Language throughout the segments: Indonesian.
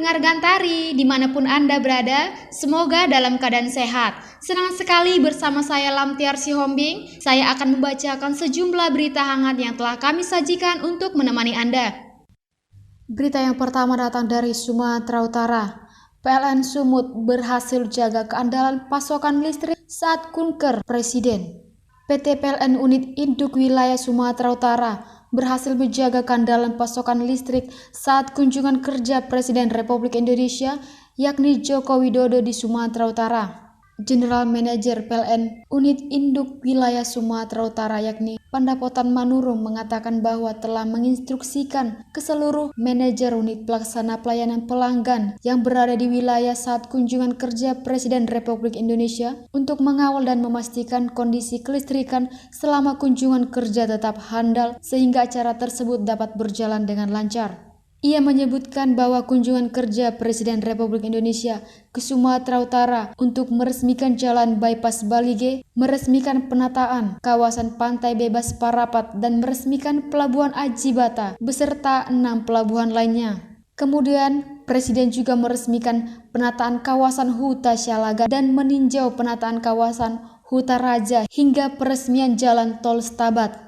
pendengar Gantari, dimanapun Anda berada, semoga dalam keadaan sehat. Senang sekali bersama saya Lamtiar Sihombing, saya akan membacakan sejumlah berita hangat yang telah kami sajikan untuk menemani Anda. Berita yang pertama datang dari Sumatera Utara. PLN Sumut berhasil jaga keandalan pasokan listrik saat kunker Presiden. PT PLN Unit Induk Wilayah Sumatera Utara berhasil menjaga keandalan pasokan listrik saat kunjungan kerja Presiden Republik Indonesia, yakni Joko Widodo di Sumatera Utara. General Manager PLN Unit Induk Wilayah Sumatera Utara yakni Pandapotan Manurung mengatakan bahwa telah menginstruksikan ke seluruh manajer unit pelaksana pelayanan pelanggan yang berada di wilayah saat kunjungan kerja Presiden Republik Indonesia untuk mengawal dan memastikan kondisi kelistrikan selama kunjungan kerja tetap handal sehingga acara tersebut dapat berjalan dengan lancar. Ia menyebutkan bahwa kunjungan kerja Presiden Republik Indonesia ke Sumatera Utara untuk meresmikan jalan bypass Balige, meresmikan penataan kawasan pantai bebas Parapat, dan meresmikan pelabuhan Aji Bata beserta 6 pelabuhan lainnya. Kemudian, Presiden juga meresmikan penataan kawasan Huta Syalaga dan meninjau penataan kawasan Huta Raja hingga peresmian jalan tol Stabat.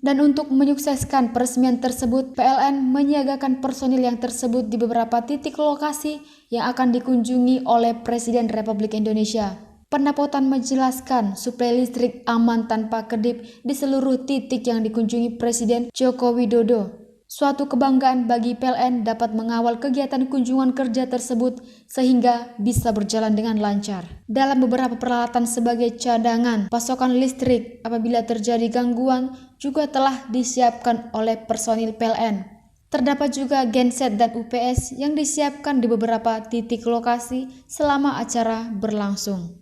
Dan untuk menyukseskan peresmian tersebut, PLN menyiagakan personil yang tersebut di beberapa titik lokasi yang akan dikunjungi oleh Presiden Republik Indonesia. Pandapotan menjelaskan suplai listrik aman tanpa kedip di seluruh titik yang dikunjungi Presiden Joko Widodo. Suatu kebanggaan bagi PLN dapat mengawal kegiatan kunjungan kerja tersebut sehingga bisa berjalan dengan lancar. Dalam beberapa peralatan sebagai cadangan pasokan listrik apabila terjadi gangguan juga telah disiapkan oleh personil PLN. Terdapat juga genset dan UPS yang disiapkan di beberapa titik lokasi selama acara berlangsung.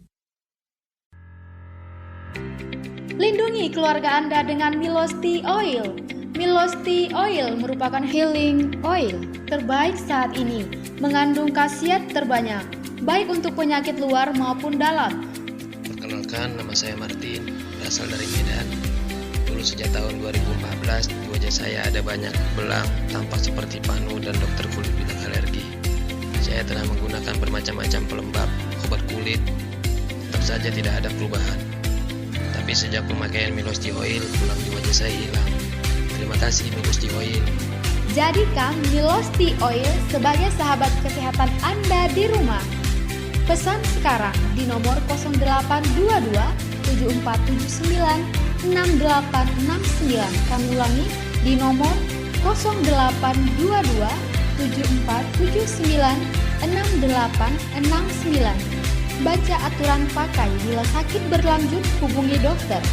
Lindungi keluarga Anda dengan Milosti Oil. Milosti Oil merupakan healing oil terbaik saat ini, mengandung khasiat terbanyak, baik untuk penyakit luar maupun dalam. Perkenalkan, nama saya Martin, berasal dari Medan. Dulu sejak tahun 2014, di wajah saya ada banyak belang, tampak seperti panu dan dokter kulit bilang alergi. Saya telah menggunakan bermacam-macam pelembab, obat kulit, tetap saja tidak ada perubahan. Tapi sejak pemakaian Milosti Oil, belang di wajah saya hilang. Terima kasih Milosti Oil. Jadikan Milosti Oil sebagai sahabat kesehatan Anda di rumah. Pesan sekarang di nomor 0822 7479 6869. Kami ulangi di nomor 0822 7479 6869. Baca aturan pakai, bila sakit berlanjut hubungi dokter.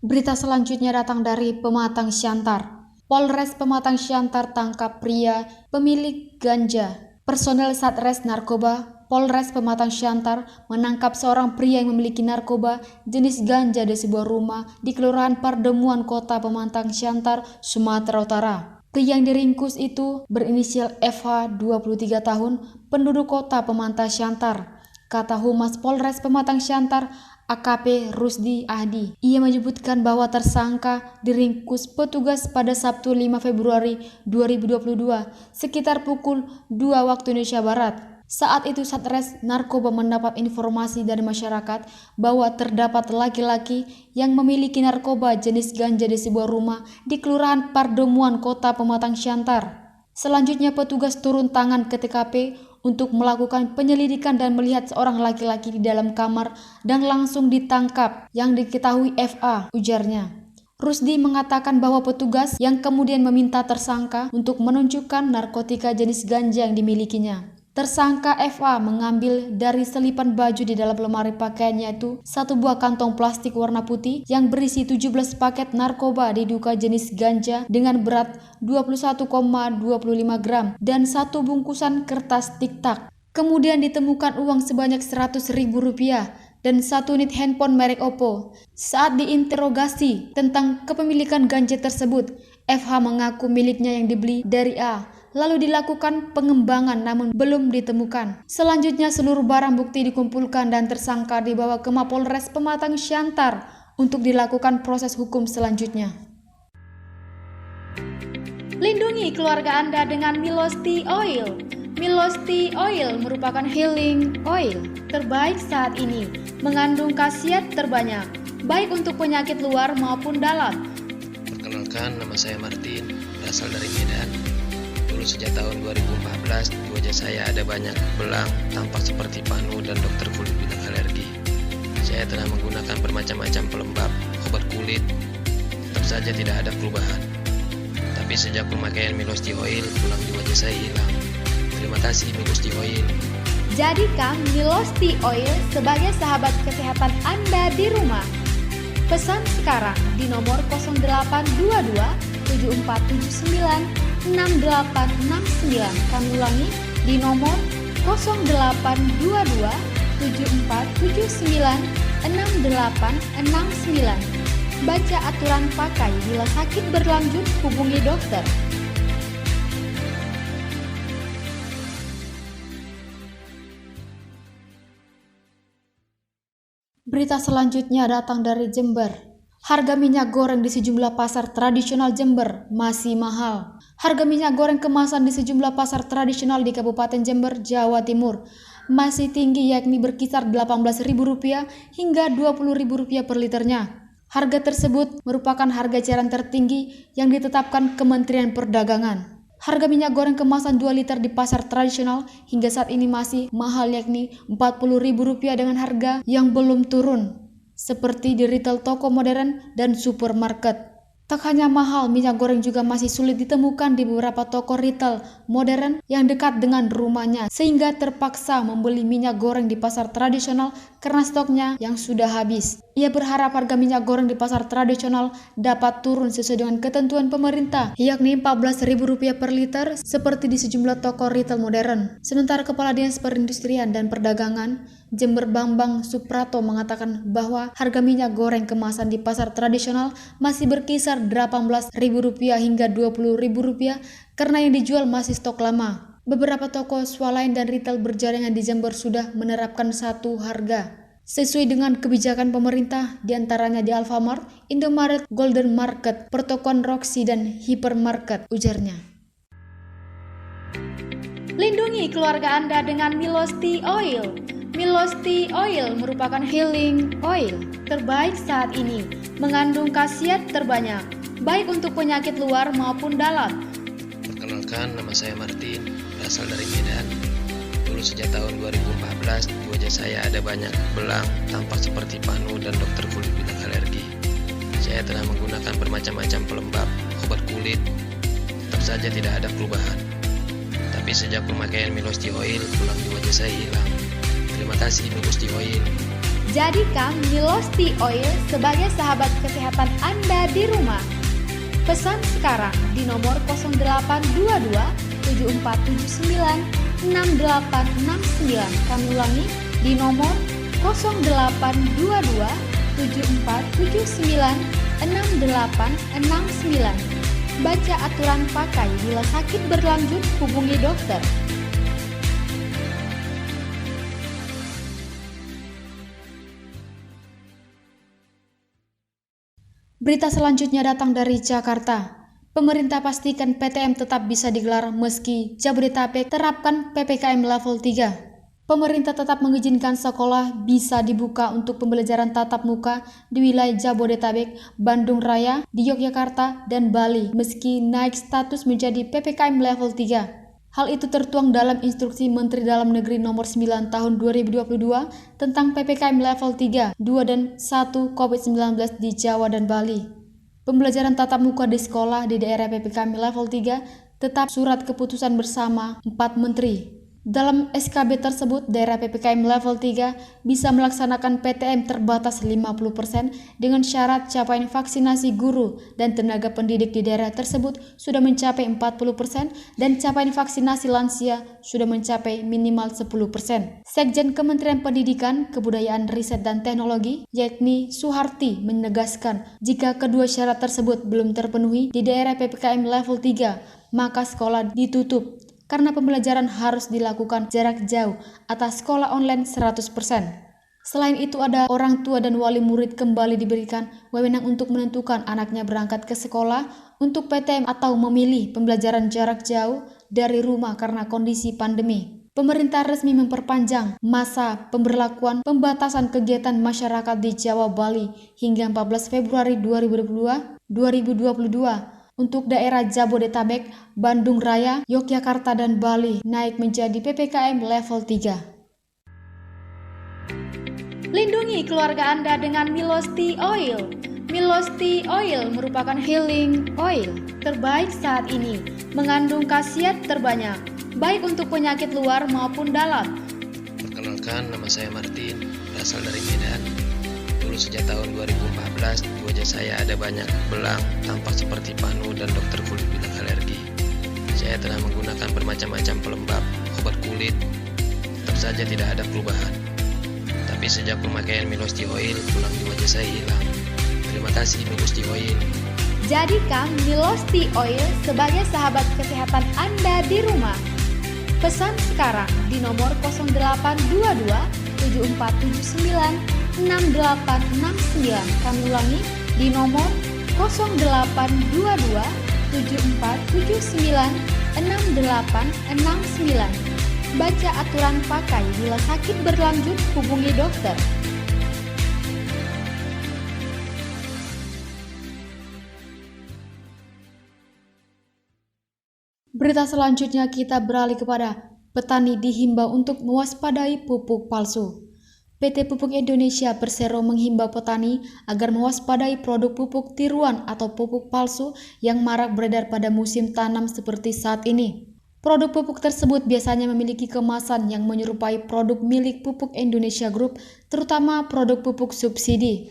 Berita selanjutnya datang dari Pematang Siantar. Polres Pematang Siantar tangkap pria pemilik ganja. Personel Satres Narkoba Polres Pematang Siantar menangkap seorang pria yang memiliki narkoba jenis ganja di sebuah rumah di Kelurahan Pardemuan, Kota Pematang Siantar, Sumatera Utara. Pria yang diringkus itu berinisial FH, 23 tahun, penduduk Kota Pematang Siantar. Kata Humas Polres Pematang Siantar, AKP Rusdi Ahdi. Ia menyebutkan bahwa tersangka diringkus petugas pada Sabtu 5 Februari 2022 sekitar pukul 2 waktu Indonesia Barat. Saat itu Satres Narkoba mendapat informasi dari masyarakat bahwa terdapat laki-laki yang memiliki narkoba jenis ganja di sebuah rumah di Kelurahan Pardemuan, Kota Pematang Siantar. Selanjutnya petugas turun tangan ke TKP untuk melakukan penyelidikan dan melihat seorang laki-laki di dalam kamar dan langsung ditangkap yang diketahui FA, ujarnya. Rusdi mengatakan bahwa petugas yang kemudian meminta tersangka untuk menunjukkan narkotika jenis ganja yang dimilikinya. Tersangka FA mengambil dari selipan baju di dalam lemari pakaiannya itu satu buah kantong plastik warna putih yang berisi 17 paket narkoba diduga jenis ganja dengan berat 21,25 gram dan satu bungkusan kertas tiktak. Kemudian ditemukan uang sebanyak Rp100.000 dan satu unit handphone merek Oppo. Saat diinterogasi tentang kepemilikan ganja tersebut, FH mengaku miliknya yang dibeli dari A. Lalu dilakukan pengembangan namun belum ditemukan. Selanjutnya seluruh barang bukti dikumpulkan dan tersangka dibawa ke Mapolres Pematang Siantar untuk dilakukan proses hukum selanjutnya. Lindungi keluarga Anda dengan Milosti Oil. Milosti Oil merupakan healing oil terbaik saat ini, mengandung khasiat terbanyak, baik untuk penyakit luar maupun dalam. Perkenalkan, nama saya Martin, berasal dari Medan. Dulu sejak tahun 2014, di wajah saya ada banyak belang, tampak seperti panu dan dokter kulit bilang alergi. Saya telah menggunakan bermacam-macam pelembab, obat kulit, tetap saja tidak ada perubahan. Tapi sejak pemakaian Milosti Oil, belang di wajah saya hilang. Terima kasih Milosti Oil. Jadikan Milosti Oil sebagai sahabat kesehatan Anda di rumah. Pesan sekarang di nomor 0822 7479 6869. Kami ulangi di nomor 0822 7479 6869. Baca aturan pakai, bila sakit berlanjut hubungi dokter. Berita selanjutnya datang dari Jember. Harga minyak goreng di sejumlah pasar tradisional Jember masih mahal. Harga minyak goreng kemasan di sejumlah pasar tradisional di Kabupaten Jember, Jawa Timur masih tinggi, yakni berkisar Rp18.000 hingga Rp20.000 per liternya. Harga tersebut merupakan harga eceran tertinggi yang ditetapkan Kementerian Perdagangan. Harga minyak goreng kemasan 2 liter di pasar tradisional hingga saat ini masih mahal, yakni Rp40.000 dengan harga yang belum turun, seperti di retail toko modern dan supermarket. Tak hanya mahal, minyak goreng juga masih sulit ditemukan di beberapa toko retail modern yang dekat dengan rumahnya, sehingga terpaksa membeli minyak goreng di pasar tradisional karena stoknya yang sudah habis. Ia berharap harga minyak goreng di pasar tradisional dapat turun sesuai dengan ketentuan pemerintah, yakni Rp14.000 per liter seperti di sejumlah toko retail modern. Sementara Kepala Dinas Perindustrian dan Perdagangan Jember Bambang Suprato mengatakan bahwa harga minyak goreng kemasan di pasar tradisional masih berkisar Rp18.000 hingga Rp20.000 karena yang dijual masih stok lama. Beberapa toko swalayan dan retail berjaringan di Jember sudah menerapkan satu harga sesuai dengan kebijakan pemerintah, diantaranya di Alfamart, Indomaret, Golden Market, pertokoan Roxy, dan Hypermarket, ujarnya. Lindungi keluarga Anda dengan Milosti Oil. Milosti Oil merupakan healing oil terbaik saat ini, mengandung khasiat terbanyak, baik untuk penyakit luar maupun dalam. Perkenalkan, nama saya Martin, berasal dari Medan. Dulu sejak tahun 2014, di wajah saya ada banyak belang, tampak seperti panu dan dokter kulit bilang alergi. Saya telah menggunakan bermacam-macam pelembab, obat kulit, tetap saja tidak ada perubahan. Tapi sejak pemakaian Milosti Oil, belang di wajah saya hilang. Terima kasih Milosti Oil. Jadikan Milosti Oil sebagai sahabat kesehatan Anda di rumah. Pesan sekarang di nomor 0822 7479 6869. Kami ulangi di nomor 0822 7479 6869. Baca aturan pakai, bila sakit berlanjut hubungi dokter. Berita selanjutnya datang dari Jakarta. Pemerintah pastikan PTM tetap bisa digelar meski Jabodetabek terapkan PPKM level 3. Pemerintah tetap mengizinkan sekolah bisa dibuka untuk pembelajaran tatap muka di wilayah Jabodetabek, Bandung Raya, di Yogyakarta, dan Bali meski naik status menjadi PPKM level 3. Hal itu tertuang dalam Instruksi Menteri Dalam Negeri Nomor 9 Tahun 2022 tentang PPKM level 3, 2, dan 1 COVID-19 di Jawa dan Bali. Pembelajaran tatap muka di sekolah di daerah PPKM level 3 tetap surat keputusan bersama 4 menteri. Dalam SKB tersebut, daerah PPKM level 3 bisa melaksanakan PTM terbatas 50% dengan syarat capaian vaksinasi guru dan tenaga pendidik di daerah tersebut sudah mencapai 40% dan capaian vaksinasi lansia sudah mencapai minimal 10%. Sekjen Kementerian Pendidikan, Kebudayaan, Riset, dan Teknologi, yakni Suharti, menegaskan jika kedua syarat tersebut belum terpenuhi di daerah PPKM level 3, maka sekolah ditutup karena pembelajaran harus dilakukan jarak jauh atau sekolah online 100%. Selain itu, ada orang tua dan wali murid kembali diberikan wewenang untuk menentukan anaknya berangkat ke sekolah untuk PTM atau memilih pembelajaran jarak jauh dari rumah karena kondisi pandemi. Pemerintah resmi memperpanjang masa pemberlakuan pembatasan kegiatan masyarakat di Jawa Bali hingga 14 Februari 2022 untuk daerah Jabodetabek, Bandung Raya, Yogyakarta, dan Bali naik menjadi PPKM level 3. Lindungi keluarga Anda dengan Milos Tea Oil. Milos Tea Oil merupakan healing oil terbaik saat ini, mengandung khasiat terbanyak, baik untuk penyakit luar maupun dalam. Perkenalkan, nama saya Martin, berasal dari Medan. Dulu sejak tahun 2014, di wajah saya ada banyak belang, tampak seperti panu dan dokter kulit bilang alergi. Saya telah menggunakan bermacam-macam pelembab, obat kulit, tetap saja tidak ada perubahan. Tapi sejak pemakaian Milos Tea Oil, belang di wajah saya hilang. Terima kasih Milos Tea Oil. Jadikan Milos Tea Oil sebagai sahabat kesehatan Anda di rumah. Pesan sekarang di nomor 0822 7479 6869. Kami ulangi di nomor 0822 7479 6869. Baca aturan pakai, bila sakit berlanjut hubungi dokter. Berita selanjutnya kita beralih kepada petani dihimbau untuk mewaspadai pupuk palsu. PT Pupuk Indonesia Persero menghimbau petani agar mewaspadai produk pupuk tiruan atau pupuk palsu yang marak beredar pada musim tanam seperti saat ini. Produk pupuk tersebut biasanya memiliki kemasan yang menyerupai produk milik Pupuk Indonesia Group, terutama produk pupuk subsidi.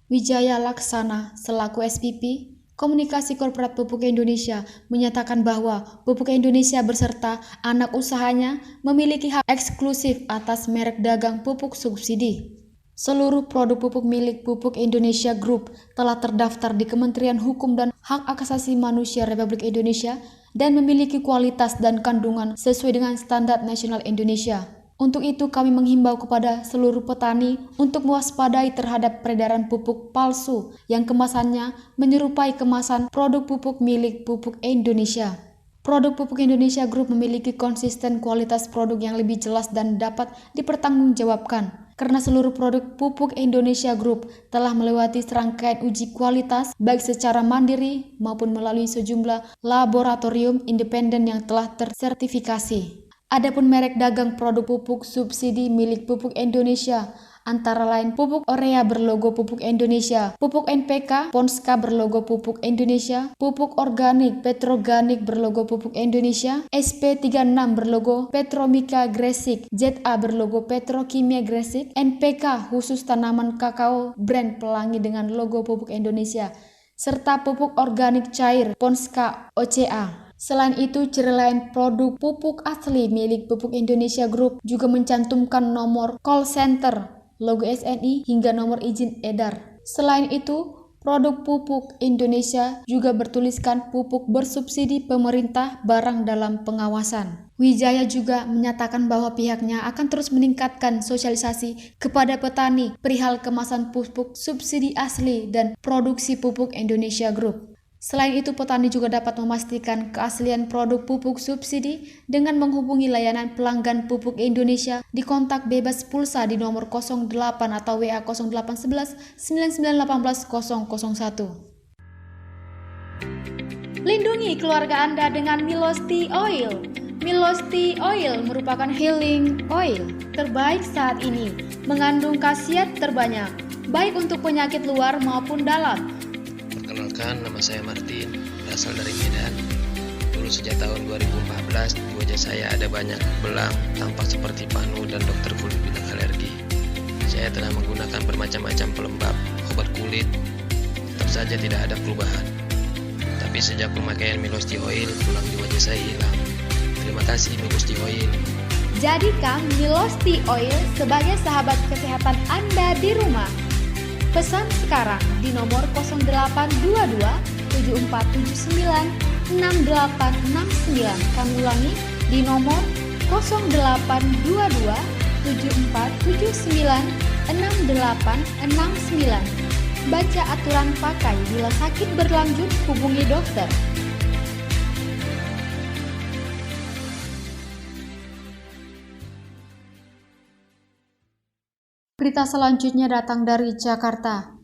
Wijaya Laksana, selaku SVP Komunikasi Korporat Pupuk Indonesia, menyatakan bahwa Pupuk Indonesia beserta anak usahanya memiliki hak eksklusif atas merek dagang pupuk subsidi. Seluruh produk pupuk milik Pupuk Indonesia Group telah terdaftar di Kementerian Hukum dan Hak Asasi Manusia Republik Indonesia dan memiliki kualitas dan kandungan sesuai dengan standar nasional Indonesia. Untuk itu kami menghimbau kepada seluruh petani untuk mewaspadai terhadap peredaran pupuk palsu yang kemasannya menyerupai kemasan produk pupuk milik Pupuk Indonesia. Produk Pupuk Indonesia Group memiliki konsisten kualitas produk yang lebih jelas dan dapat dipertanggungjawabkan. Karena seluruh produk Pupuk Indonesia Group telah melewati serangkaian uji kualitas baik secara mandiri maupun melalui sejumlah laboratorium independen yang telah tersertifikasi. Adapun merek dagang produk pupuk subsidi milik Pupuk Indonesia antara lain pupuk Orea berlogo Pupuk Indonesia, pupuk NPK Ponska berlogo Pupuk Indonesia, pupuk organik Petroganik berlogo Pupuk Indonesia, SP36 berlogo Petromika Gresik, ZA berlogo Petrokimia Gresik, NPK khusus tanaman kakao brand Pelangi dengan logo Pupuk Indonesia, serta pupuk organik cair Ponska OCA. Selain itu, ciri lain produk pupuk asli milik Pupuk Indonesia Group juga mencantumkan nomor call center, logo SNI, hingga nomor izin edar. Selain itu, produk Pupuk Indonesia juga bertuliskan pupuk bersubsidi pemerintah barang dalam pengawasan. Wijaya juga menyatakan bahwa pihaknya akan terus meningkatkan sosialisasi kepada petani perihal kemasan pupuk subsidi asli dan produksi Pupuk Indonesia Group. Selain itu, petani juga dapat memastikan keaslian produk pupuk subsidi dengan menghubungi layanan pelanggan Pupuk Indonesia di kontak bebas pulsa di nomor 08 atau WA 0811 9918 001. Lindungi keluarga Anda dengan Milos Tea Oil. Milos Tea Oil merupakan healing oil terbaik saat ini, mengandung khasiat terbanyak, baik untuk penyakit luar maupun dalam. Perkenalkan, nama saya Martin, berasal dari Medan. Dulu sejak tahun 2014, di wajah saya ada banyak belang, tampak seperti panu dan dokter kulit bilang alergi. Saya telah menggunakan bermacam-macam pelembab, obat kulit, tetap saja tidak ada perubahan. Tapi sejak pemakaian Milos Tea Oil, belang di wajah saya hilang. Terima kasih Milos Tea Oil. Jadikan Milos Tea Oil sebagai sahabat kesehatan Anda di rumah. Pesan sekarang di nomor 0822 7479 6869. Kami ulangi di nomor 0822 7479 6869. Baca aturan pakai, bila sakit berlanjut hubungi dokter. Berita selanjutnya datang dari Jakarta.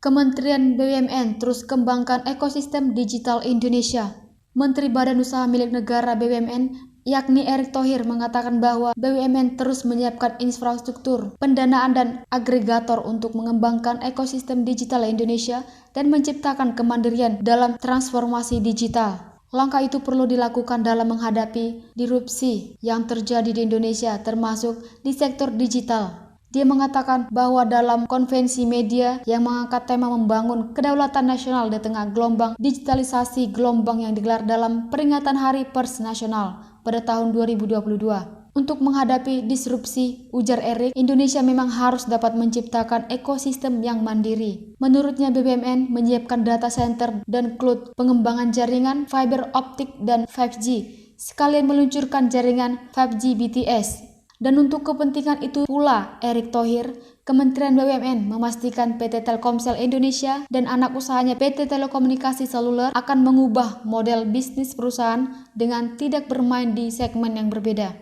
Kementerian BUMN terus kembangkan ekosistem digital Indonesia. Menteri Badan Usaha Milik Negara BUMN, yakni Erick Thohir, mengatakan bahwa BUMN terus menyiapkan infrastruktur, pendanaan dan agregator untuk mengembangkan ekosistem digital Indonesia dan menciptakan kemandirian dalam transformasi digital. Langkah itu perlu dilakukan dalam menghadapi disrupsi yang terjadi di Indonesia, termasuk di sektor digital. Dia mengatakan bahwa dalam konvensi media yang mengangkat tema membangun kedaulatan nasional di tengah gelombang digitalisasi gelombang yang digelar dalam peringatan Hari Pers Nasional pada tahun 2022. Untuk menghadapi disrupsi, ujar Erick, Indonesia memang harus dapat menciptakan ekosistem yang mandiri. Menurutnya BUMN menyiapkan data center dan cloud, pengembangan jaringan fiber optik dan 5G, sekalian meluncurkan jaringan 5G BTS. Dan untuk kepentingan itu pula, Erick Thohir, Kementerian BUMN memastikan PT Telkomsel Indonesia dan anak usahanya PT Telekomunikasi Seluler akan mengubah model bisnis perusahaan dengan tidak bermain di segmen yang berbeda.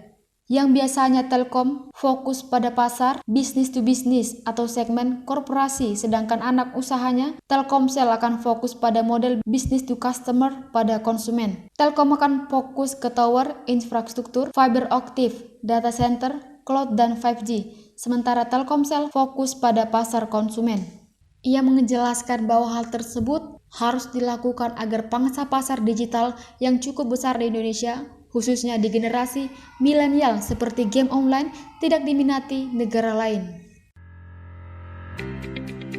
Yang biasanya Telkom fokus pada pasar bisnis to bisnis atau segmen korporasi, sedangkan anak usahanya Telkomsel akan fokus pada model bisnis to customer pada konsumen. Telkom akan fokus ke tower, infrastruktur, fiber optik, data center, cloud, dan 5G, sementara Telkomsel fokus pada pasar konsumen. Ia menjelaskan bahwa hal tersebut harus dilakukan agar pangsa pasar digital yang cukup besar di Indonesia, khususnya di generasi milenial seperti game online, tidak diminati negara lain.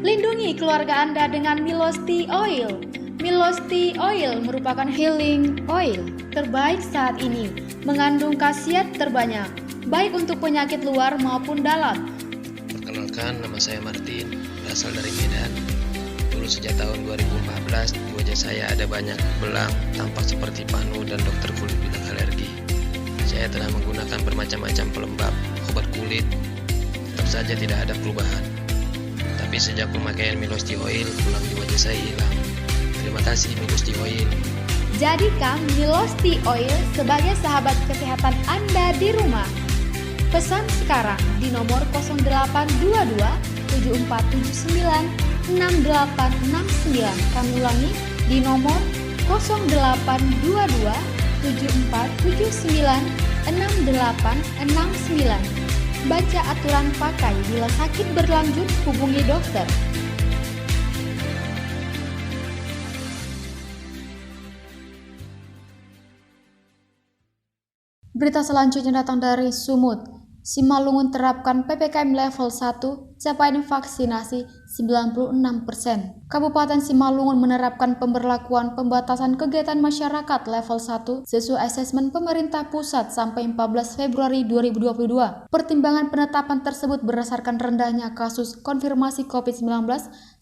Lindungi keluarga Anda dengan Milos Tea Oil. Milos Tea Oil merupakan healing oil terbaik saat ini, mengandung khasiat terbanyak, baik untuk penyakit luar maupun dalam. Perkenalkan, nama saya Martin, berasal dari Medan. Dulu sejak tahun 2014, di wajah saya ada banyak belang, tampak seperti panu dan dokter kulit bilang alergi. Saya telah menggunakan bermacam-macam pelembab, obat kulit, tetap saja tidak ada perubahan. Tapi sejak pemakaian Milos Tea Oil, belang di wajah saya hilang. Terima kasih Milos Tea Oil. Jadikan Milos Tea Oil sebagai sahabat kesehatan Anda di rumah. Pesan sekarang di nomor 0822 7479 6869. Kami ulangi di nomor 0822 7479 6869. Baca aturan pakai, bila sakit berlanjut hubungi dokter. Berita selanjutnya datang dari Sumut. Simalungun terapkan PPKM level 1, capaian vaksinasi 96%. Kabupaten Simalungun menerapkan pemberlakuan pembatasan kegiatan masyarakat level 1 sesuai asesmen pemerintah pusat sampai 14 Februari 2022. Pertimbangan penetapan tersebut berdasarkan rendahnya kasus konfirmasi COVID-19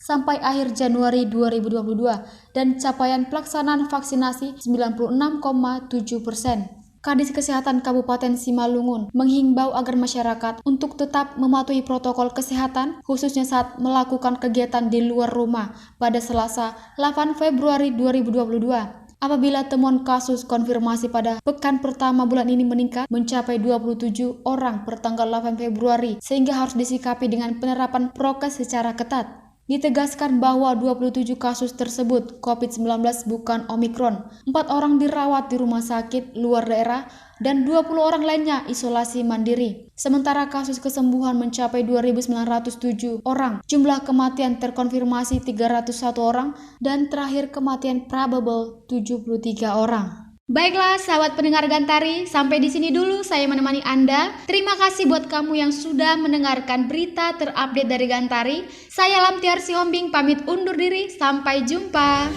sampai akhir Januari 2022 dan capaian pelaksanaan vaksinasi 96,7%. Kadis Kesehatan Kabupaten Simalungun menghimbau agar masyarakat untuk tetap mematuhi protokol kesehatan, khususnya saat melakukan kegiatan di luar rumah pada Selasa 8 Februari 2022. Apabila temuan kasus konfirmasi pada pekan pertama bulan ini meningkat mencapai 27 orang per tanggal 8 Februari, sehingga harus disikapi dengan penerapan prokes secara ketat. Ditegaskan bahwa 27 kasus tersebut COVID-19 bukan Omikron. 4 orang dirawat di rumah sakit luar daerah dan 20 orang lainnya isolasi mandiri. Sementara kasus kesembuhan mencapai 2.907 orang. Jumlah kematian terkonfirmasi 301 orang dan terakhir kematian probable 73 orang. Baiklah sahabat pendengar Gantari, sampai di sini dulu saya menemani Anda. Terima kasih buat kamu yang sudah mendengarkan berita terupdate dari Gantari. Saya Lamtiar Sihombing pamit undur diri, sampai jumpa.